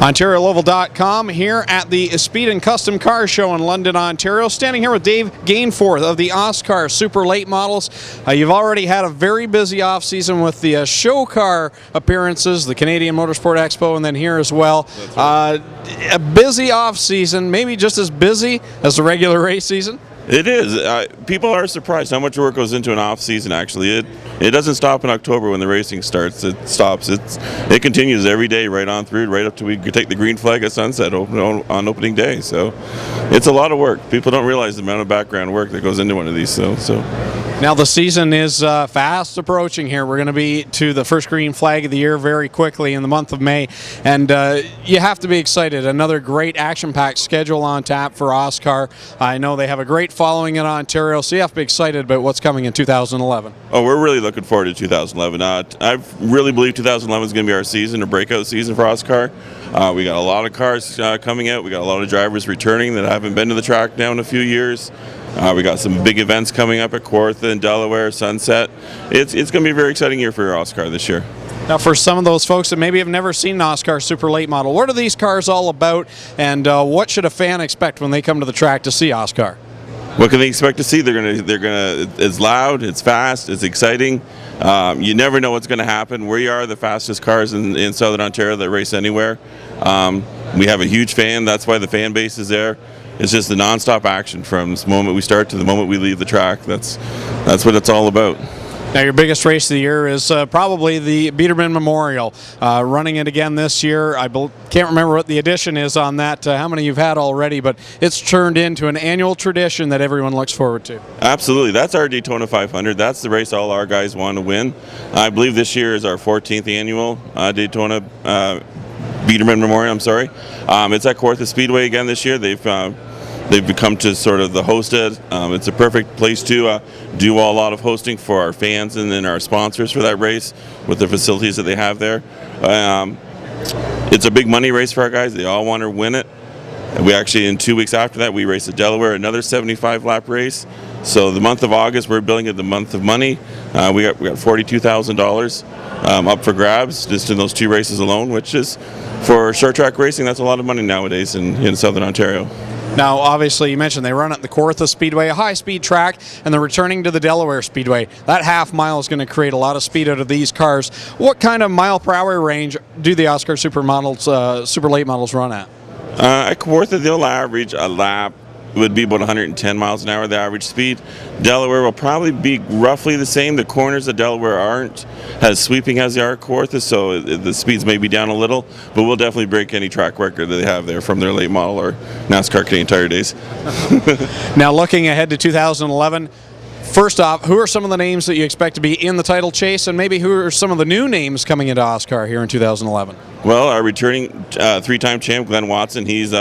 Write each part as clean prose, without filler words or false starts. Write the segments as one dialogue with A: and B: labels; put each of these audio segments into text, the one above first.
A: OntarioLoval.com here at the Speed and Custom Car Show in London, Ontario. Standing here with Dave Gainforth of the OSCAAR Super Late Models. You've already had a very busy off-season with the show car appearances, the Canadian Motorsport Expo, and then here as well. A busy off-season, maybe just as busy as the regular race season?
B: It is. People are surprised how much work goes into an off-season, actually. It doesn't stop in October when the racing starts. It stops. It continues every day right on through, right up to we take the green flag at sunset on opening day. So it's a lot of work. People don't realize the amount of background work that goes into one of these.
A: Now the season is fast approaching here. We're going to be to the first green flag of the year very quickly in the month of May, and you have to be excited. Another great action-packed schedule on tap for OSCAAR. I know they have a great following in Ontario, so you have to be excited about what's coming in 2011.
B: Oh, we're really looking forward to 2011. I really believe 2011 is going to be our season, a breakout season for OSCAAR. We got a lot of cars coming out. We got a lot of drivers returning that haven't been to the track now in a few years. We got some big events coming up at Kawartha and Delaware, Sunset. It's going to be a very exciting year for OSCAAR this year.
A: Now, for some of those folks that maybe have never seen an OSCAAR Super Late Model, what are these cars all about, and what should a fan expect when they come to the track to see OSCAAR?
B: What can they expect to see? They're gonna. It's loud, it's fast, it's exciting. You never know what's going to happen. We are the fastest cars in Southern Ontario that race anywhere. We have a huge fan. That's why the fan base is there. It's just the non-stop action from the moment we start to the moment we leave the track. That's what it's all about.
A: Now, your biggest race of the year is probably the Biederman Memorial. Running it again this year. I can't remember what the addition is on that, how many you've had already, but it's turned into an annual tradition that everyone looks forward to.
B: Absolutely. That's our Daytona 500. That's the race all our guys want to win. I believe this year is our 14th annual Daytona Biederman Memorial. I'm sorry. It's at Kawartha Speedway again this year. They've become to sort of the hosted. It's a perfect place to do a lot of hosting for our fans and then our sponsors for that race with the facilities that they have there. It's a big money race for our guys. They all want to win it. And we actually, in 2 weeks after that, we race at Delaware, another 75-lap race. So the month of August, we're billing it the month of money. We got $42,000 up for grabs just in those two races alone, which is, for short track racing, that's a lot of money nowadays in Southern Ontario.
A: Now, obviously, you mentioned they run at the Kawartha Speedway, a high-speed track, and they're returning to the Delaware Speedway. That half mile is going to create a lot of speed out of these cars. What kind of mile-per-hour range do the OSCAAR Super Late Models run at?
B: At Kawartha, they'll average a lap. It would be about 110 miles an hour, the average speed. Delaware will probably be roughly the same. The corners of Delaware aren't as sweeping as they are at Kawartha, so the speeds may be down a little, but we'll definitely break any track record that they have there from their late model or NASCAR Canadian Tire days.
A: Now, looking ahead to 2011, first off, who are some of the names that you expect to be in the title chase, and maybe who are some of the new names coming into OSCAAR here in 2011?
B: Well, our returning three-time champ, Glenn Watson, he's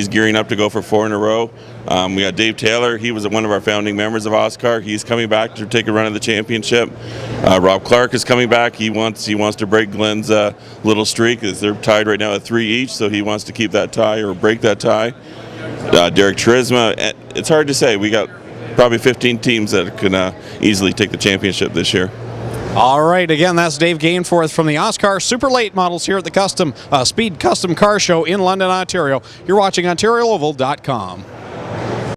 B: gearing up to go for 4 in a row. We got Dave Taylor. He was one of our founding members of OSCAAR. He's coming back to take a run at the championship. Rob Clark is coming back. He wants to break Glenn's little streak, as they're tied right now at 3 each, so he wants to keep that tie or break that tie. Derek Charisma. It's hard to say. We got probably 15 teams that can easily take the championship this year.
A: All right, again, that's Dave Gainforth from the OSCAAR Super Late Models here at the Speed Custom Car Show in London, Ontario. You're watching OntarioLoval.com.